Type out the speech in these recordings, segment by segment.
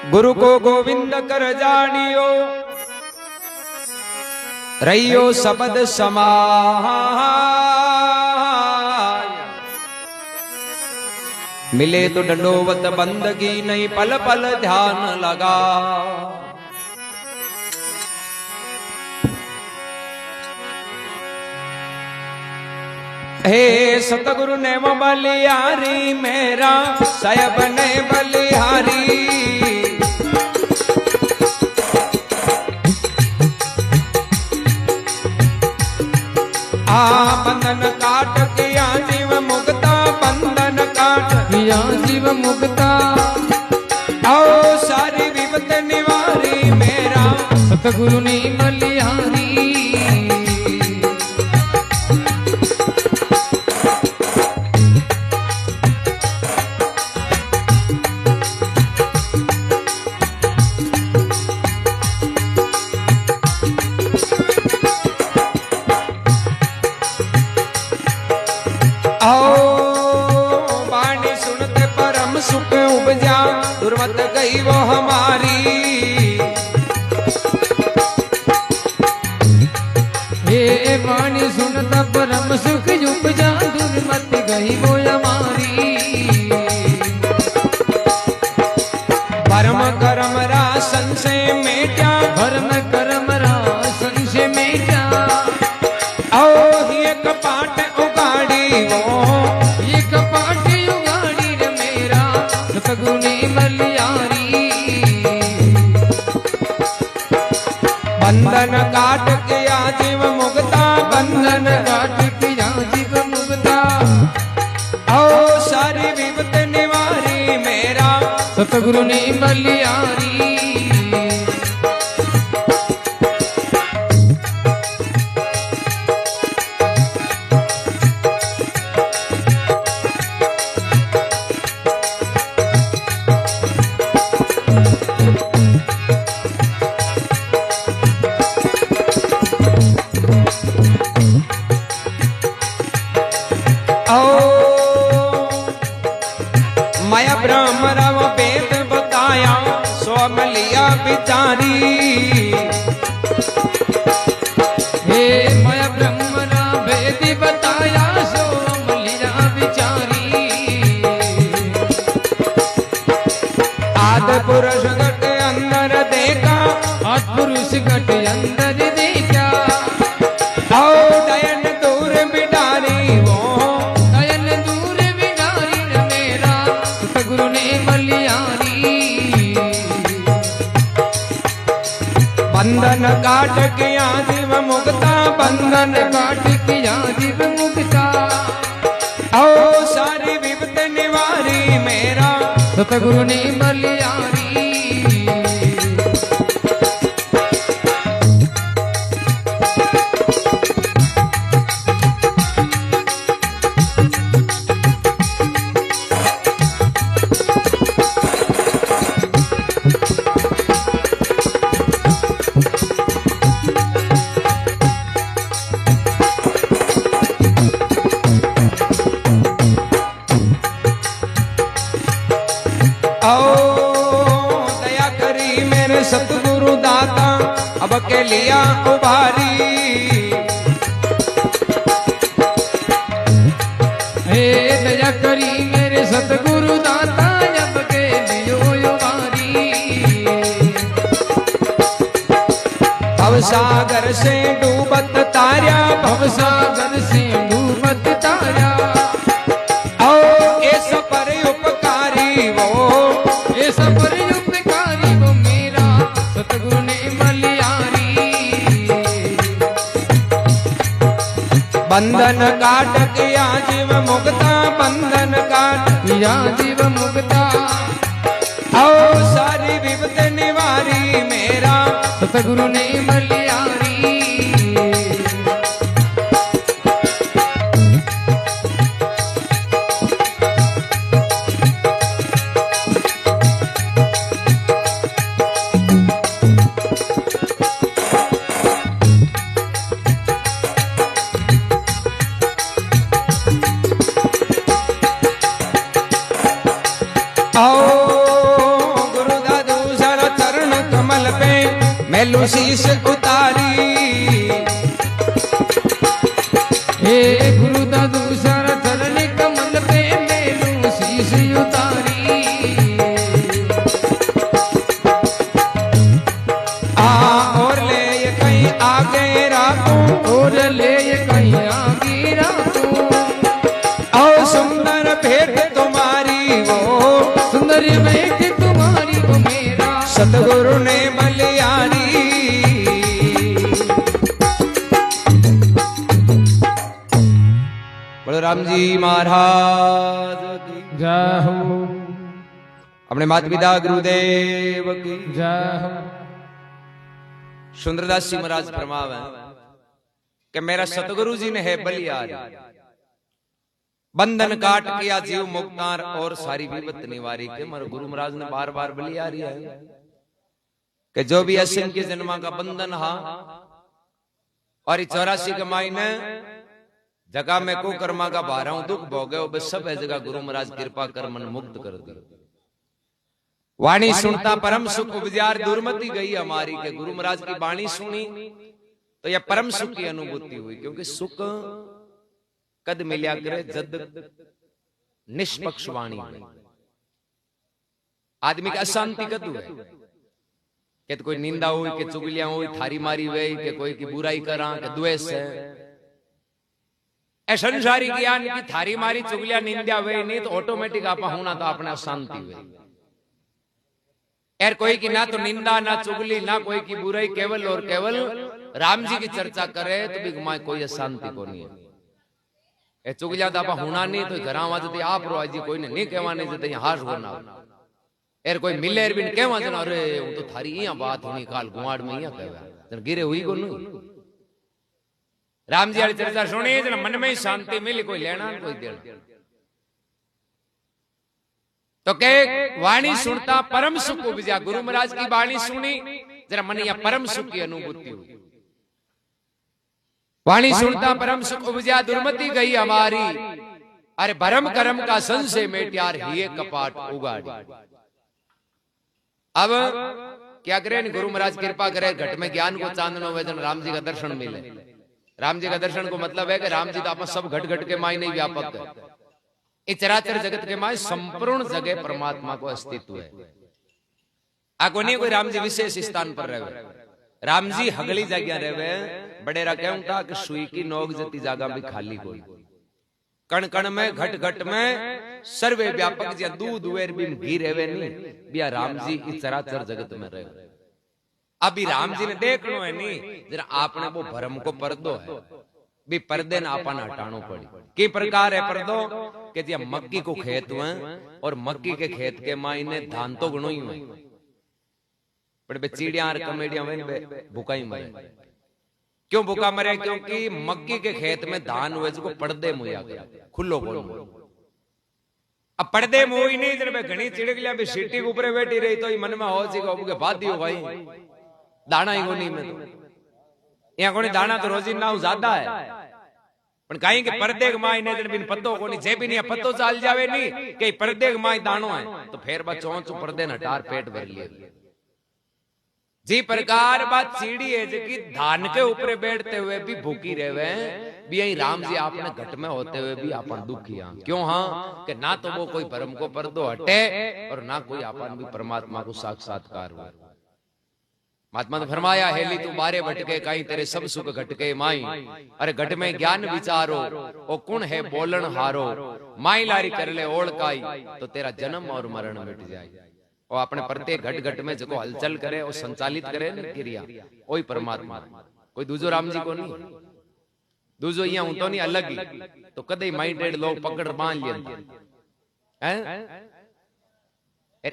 गुरु को गोविंद कर जानियो, रहियो शब्द समाय। मिले तो दंडोवत बंदगी नहीं, पल पल ध्यान लगा। हे सतगुरु ने बलिहारी मेरा साहेब ने बलिहारी। बंधन काट किया जीव मुक्ता, बंधन काट किया जीव मुक्ता। आओ सारी विपत निवारी मेरा सतगुरु ने बलिहारी। सुख उपजा दुर्मत गई वो हमारी। हे वाणी सुनता परम सुख उपजा दुर्मत गई वो हमारी। परम करम रासन से मेटा, परम करम रासन से मेटा। आओ ये कपाट उगाड़ी वो, ये कपाट सतगुरु ने बलिहारी। बंधन काट के जीव मुक्ता, बंधन काट के जीव मुक्ता। आओ सारी विपत निवारी मेरा सतगुरु ने बलिहारी। माया ब्रह्म रव वेद बताया, सोम लिया बिचारी। हे माया ब्रह्म रव वेद बताया, सोम लिया बिचारी। आदि पुरुष घट अंदर देखा, आदि पुरुष घट अंदर देखा। आओ दयन दूर बिडारी वो, दयन दूर बिडारी मेरा सतगुरु ने बलिहारी। बंधन काट किया जीव मुक्ता, बंधन काट किया जीव मुक्ता। आओ सारी विपत निवारी मेरा सतगुरु ने बलिहारी। दया करी मेरे सतगुरु दाता, अब के लिया उभारी। हे दया करी मेरे सतगुरु दाता, अब के लियो उभारी। भवसागर से डूबत तारा, भवसागर से डूबत तारा। आओ ऐस पर उपकारी वो, ऐस पर उपकारी वो मेरा सतगुरु ने बलिहारी। बंधन काट किया जीव मुक्ता, बंधन काट किया जीव मुक्ता। आओ सारी विपत निवारी मेरा सतगुरु ने बलिहारी। आओ गुरु दादू मैलू शीश उतारी हे गुरु दा दूसरा चरण कमल पे मैलू शीश उतारी और ले कहीं आगे राखूं और ले कहीं आगे राखूं और सुंदर भेंट तुम्हारी वो सुंदर भेंट तुम्हारी वो मेरा सतगुरु ने बलियारी बलराम जी महाराज की जय हो। अपने माता पिता गुरुदेव की जय हो। सुंदरदास जी महाराज फरमावे कि मेरा सतगुरु जी ने है बलियारी बंधन काट किया जीव मुक्तार और सारी विपत निवारी के मर गुरु महाराज ने बार बार बलियारी है कि जो भी असंख्य जन्मा का बंधन हा और 84 के मायने जगह में को कर्मा का बारह दुख भोगे बस सब है जगह गुरु महाराज कृपा कर मन मुक्त कर दी वाणी सुनता परम सुख उपजार दुर्मति गई हमारी के गुरु महाराज की वाणी सुनी तो यह परम सुख की अनुभूति हुई क्योंकि सुख कद मिल्या करे जद निष्पक्ष वाणी आदमी की अशांति कद हुए के तो कोई निंदा हुई के चुगलियां हुई थारी मारी हुई के कोई की बुराई करा के द्वेष है ए संसारी ज्ञान की थारी मारी चुगलियां निंदा हुई नहीं तो ऑटोमेटिक आप होना तो अपने अशांति हुई एर कोई की ना तो निंदा ना चुगली ना कोई की बुराई केवल और केवल राम जी की चर्चा करे तो भी कोई अशांति को नहीं है ए चुगलिया तो आप होना नहीं तो घर आवाज आप रो जी कोई ने नहीं कहवा नहीं तो हाश होना एर कोई मिले एर भी कहवा जना अरे वो तो थारी यहाँ बात होनी काल गुआड़ में यहाँ कहवा गिरे हुई को नहीं राम जी वाली चर्चा सुनी जना मन में ही शांति मिली कोई लेना कोई देना तो के वाणी सुनता परम सुख उपजा गुरु महाराज की वाणी सुनी जरा मन या परम सुख की अनुभूति हुई वाणी सुनता परम सुख उपजा दुर्मति गई हमारी अरे भरम कर्म का संशय मेट यार ये कपाट उगाड़ी अब क्या करें गुरु महाराज कृपा करे घट में ज्ञान को चांदनो वेदन राम जी का दर्शन मिले राम जी का दर्शन को मतलब है कि राम जी तो आप सब घट घट के माय नहीं व्यापक है इस चराचर जगत के माय संपूर्ण जगह परमात्मा को अस्तित्व है आगो नहीं कोई राम जी विशेष स्थान पर रहे राम जी हगली जगह रहे बड़ेरा कहूं था कि सुई की नोक जती जगह भी खाली कोई कण कण में घट घट में सर्वे व्यापक जी दूध वेर भी घी रहे नहीं बिया राम जी इस चराचर जगत में रहे अभी राम जी ने देख लो है नहीं जरा आपने वो भरम को पर्दो है भी पर्दे ने आपन हटानो पड़ी की प्रकार है पर्दो कि जी मक्की को खेत हुए और मक्की के खेत के मायने धान तो गणो ही हुए बड़े चिड़िया और कमेडिया भूखा ही मरे क्यों भूखा मरे क्योंकि मक्की के खेत में धान हुए जिसको पर्दे मुया गया खुलो बोल अब पर्दे मुई नहीं जब घनी चिड़कलियां भी सीटी के ऊपर बैठी रही तो मन में हो जी के बात दियो भाई दाना ही को नहीं में यहाँ कोनी दाना तो रोजी ना ज्यादा है पण कहीं के पर्दे के माई ने बिन पत्तो कोनी जे भी नहीं पत्तो चाल जावे नहीं कहीं पर्दे के माई दानो है तो फिर बा चौंच पर्दे न हटार पेट भर लिए जी प्रकार बात सीढ़ी है कि धान के ऊपर बैठते हुए भी भूखी रहे भी यही राम जी आपने घट में होते हुए भी अपन दुखी हैं क्यों हाँ कि ना तो वो कोई भरम को पर्दो हटे और ना कोई अपन भी परमात्मा को साक्षात्कार हुआ महात्मा ने फरमाया हेली तू बारे भटके कहीं तेरे सब सुख घटके माई अरे घट में ज्ञान विचारो ओ कौन है बोलन हारो माई लारी कर ले ओळकाई तो तेरा जन्म और मरण मिट जाए और अपने प्रत्येक घट घट में जो हलचल करे और संचालित करे न क्रिया वही परमात्मा कोई दूजो राम जी को नहीं दूजो यहाँ हूं तो नहीं अलग ही तो कदे माइंडेड लोग पकड़ बांध लिए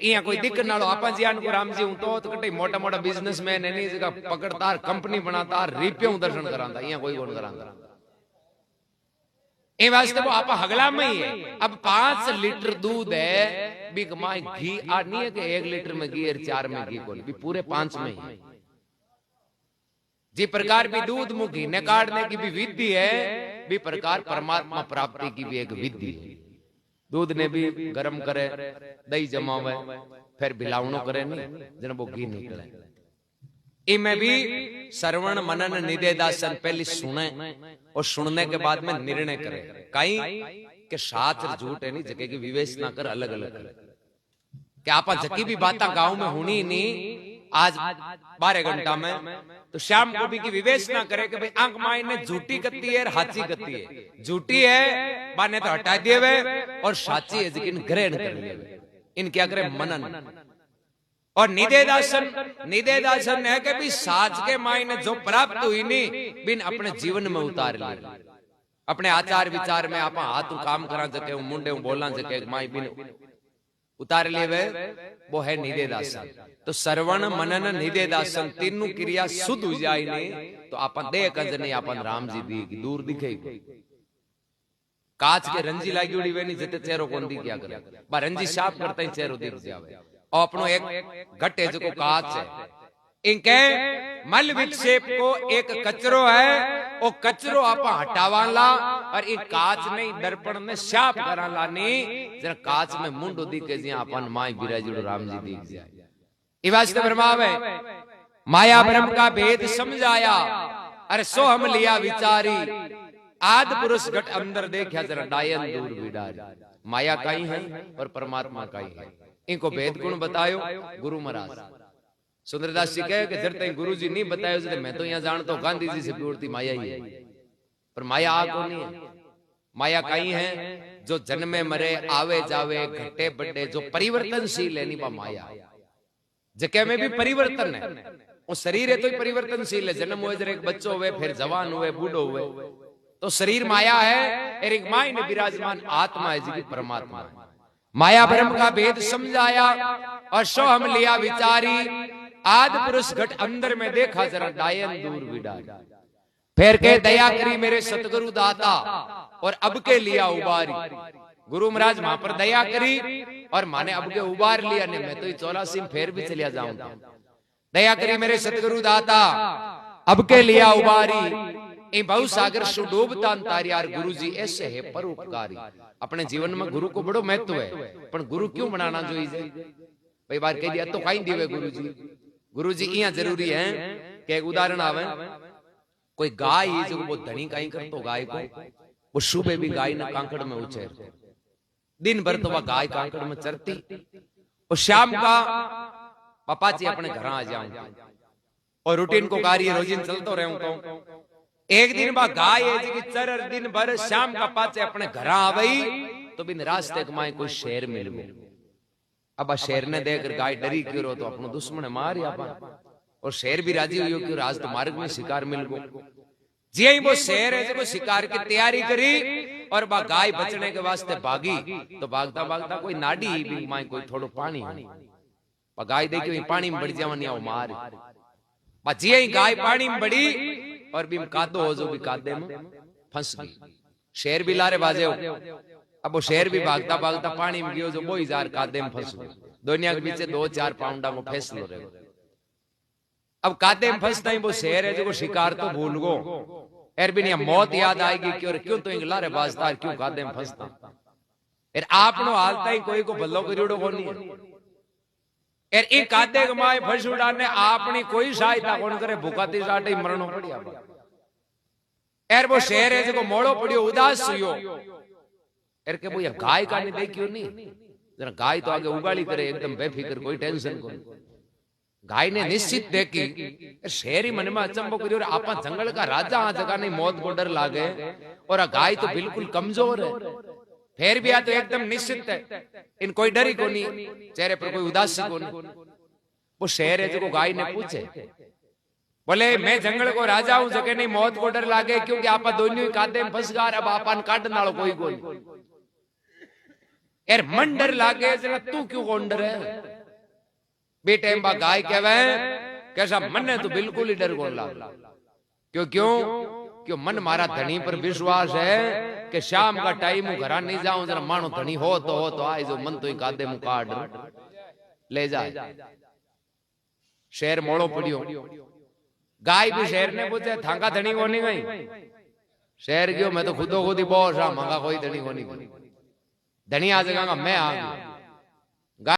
यहाँ कोई दिक्कत ना लो आपा जी को राम जी हूं तो कटे मोटा मोटा बिजनेसमैन है नहीं जगह पकड़ता कंपनी बनाता रिपियों दर्शन कराता यहाँ कोई कौन कराता ए वास्ते वो आपा हगला में ही है अब 5 लीटर दूध है बिग माई घी आ नहीं है कि 1 लीटर में घी और 4 में घी कोई भी पूरे 5 में ही जी प्रकार भी दूध मुंह घी ने काटने की भी विधि है भी प्रकार परमात्मा प्राप्ति की भी एक विधि है दूध ने भी गरम करे दही जमावे फिर भिलावनो करे नहीं जन वो घी निकले इनमें भी श्रवण मनन निदेदासन पहले सुने और सुनने के बाद में निर्णय करे। कहीं के शास्त्र झूठ है नहीं, जगह की विवेचना कर अलग अलग करे। क्या आप जकी भी बात गांव में होनी नहीं आज 12 घंटा में, तो शाम को भी की विवेचना करे कि भाई आंख माई ने झूठी कत्ती है और हाची कत्ती है। झूठी है बाने तो हटा दिए वे, और साची है जिन ग्रहण कर लिए। इन क्या करे मनन और निदेदासन है कि भी साज के मायने जो प्राप्त हुई नहीं बिन अपने जीवन में उतार लिया। अपने आचार विचार में आप हाथ काम करा सके, मुंडे बोलना सके, माई बिन उतार लिए वे, वो है निदेदासन। तो श्रवण मनन निदेदासन तीनों क्रिया शुद्ध हो जाए नहीं तो अपन देख नहीं अपन राम जी दी दूर दिखेगी। कांच के रंजी लागी उड़ी वे नहीं जते चेहरो कौन दी क्या करे, बा रंजी साफ करता ही चेहरो दिख जावे। और अपनो एक घटे जो कांच है, इनके मल विक्षेप को एक कचरो है, वो कचरो आप हटावाला और एक कांच नहीं दर्पण में साफ कराला नहीं, जरा कांच में मुंडो दिखे जी अपन माई बिराजुड़ राम जी दिख जाए। ये वास्ते ब्रह्मावे माया ब्रह्म का भेद समझाया, अरे सो हम लिया विचारी, आद पुरुष घट अंदर देखा जरा डायन दूर बिडारी। माया कहीं है और परमात्मा कहीं है, इनको भेद गुण बतायो गुरु महाराज। सुंदरदास जी कहे कि जब तक गुरु जी नहीं बतायो तो मैं तो यहाँ जानता हूँ गांधी जी से भी उड़ती माया ही है, पर माया आ को नहीं है। माया कहीं है जो जन्मे मरे आवे जावे घटे बटे जो परिवर्तनशील है, नहीं माया जगह में भी परिवर्तन है। वो शरीर है तो परिवर्तनशील है, जन्म हुए जरा एक बच्चो हुए, फिर जवान हुए, बूढ़ो हुए, तो शरीर माया है। और एक माई ने विराजमान आत्मा है जी परमात्मा है। माया ब्रह्म का भेद समझाया और सो हम लिया विचारी, आद पुरुष घट अंदर में देखा जरा डायन दूर बिडारी। फिर के दया करी मेरे सतगुरु दाता और अब के लिया उबारी। गुरु महाराज वहां पर दया करी और माने अब के उबार लिया ने, मैं तो 84 में फिर भी चलिया जाऊंगा। दया करी मेरे सतगुरु दाता अब के लिया उबारी, ए बहु सागर सु डूबता तारियार। गुरु जी ऐसे है परोपकारी। अपने जीवन में गुरु को बड़ो महत्व है, पर गुरु क्यों बनाना जो कई बार कह दिया तो कहीं दिवे गुरु जी। गुरु जी यहाँ जरूरी है कि एक उदाहरण आवे, कोई गाय जो वो धनी कहीं कर तो गाय को वो सुबह भी गाय ने कांकड़ में उछेर, दिन भर तो वह गाय कांकड़ में चरती, और शाम का पापा जी अपने घर आ जाऊंगा और रूटीन को कार्य रोजिन चलते रहूं। एक दिन बा गाय है चर दिन भर, शाम का पाचे अपने घर आवई तो बिन रास्ते कमाए कोई शेर मिल गए। अब शेर ने देखकर गाय डरी क्यों, तो अपनो दुश्मन मार या और शेर भी राजी हुई कि रास्ते मार्ग में शिकार मिल गो। जी वो शेर है जो शिकार की तैयारी करी और बा गाय बचने के वास्ते भागी, तो भागता भागता कोई नाडी भी माए कोई थोड़ो पानी, गाय देखी पानी में बढ़ जावनी मार। जी गाय पानी में बढ़ी और बीम कादो हो जो भी कादे में फंस गई। शेर भी लारे बाजे हो, अब वो शेर भी भागता भागता पानी में गयो जो वो हजार कादे में फंस गई। दुनिया के पीछे 2-4 पाउंडा को फैसलो रहे। अब कादे में फंसता ही वो शेर है जो शिकार तो भूल गो, एर भी नहीं मौत याद आएगी क्यों तो लारे बाजदार क्यों कादे में फंसता। एर आपनो हालता ही कोई को भलो करियोड़ो को नहीं है। एर एक कादे कमाए फंस उड़ाने आपनी कोई सहायता कौन करे, भूखाती साटे मरणो पड़िया। एर वो शेर है जो मोड़ो पड़ियो उदास हुयो, एर के वो गाय का नहीं देखियो नहीं, जरा गाय तो आगे उगाड़ी करे एकदम बेफिक्र, कोई टेंशन को। गाय ने निश्चित देखी, शेर ही मन में अचंबो करियो, आपा जंगल का राजा आ जगह नहीं मौत को डर लागे, और गाय तो बिल्कुल कमजोर है, फिर भी आ तो एकदम निश्चित है, इन कोई डरी को नहीं, चेहरे पर कोई उदासी को नहीं। वो शेर है जो गाय ने पूछे, बोले मैं जंगल को राजा हूं, जगह नहीं मौत को डर लागे क्योंकि आपा दोनों कादे में फंस गार, अब आपन काट नालो कोई को यार मन डर लागे, जरा तू क्यों कौन डर है बेटे। बा गाय कहवे कैसा मन है तो बिल्कुल ही डर कौन लाग, क्यों मन मारा धनी पर विश्वास है कि शाम का टाइम घर नहीं जाऊं, जरा मानो धनी हो तो आए जो मन तो ही कादे मुंह काट ले जाए। शेर मोड़ो पड़ियो, गाय भी शेर ने पूछे थांका धनी को नहीं गई। शेर गयो मैं तो खुदो खुद ही बहुत मंगा कोई धनी को नहीं, धनी आ जगह मैं आ गया।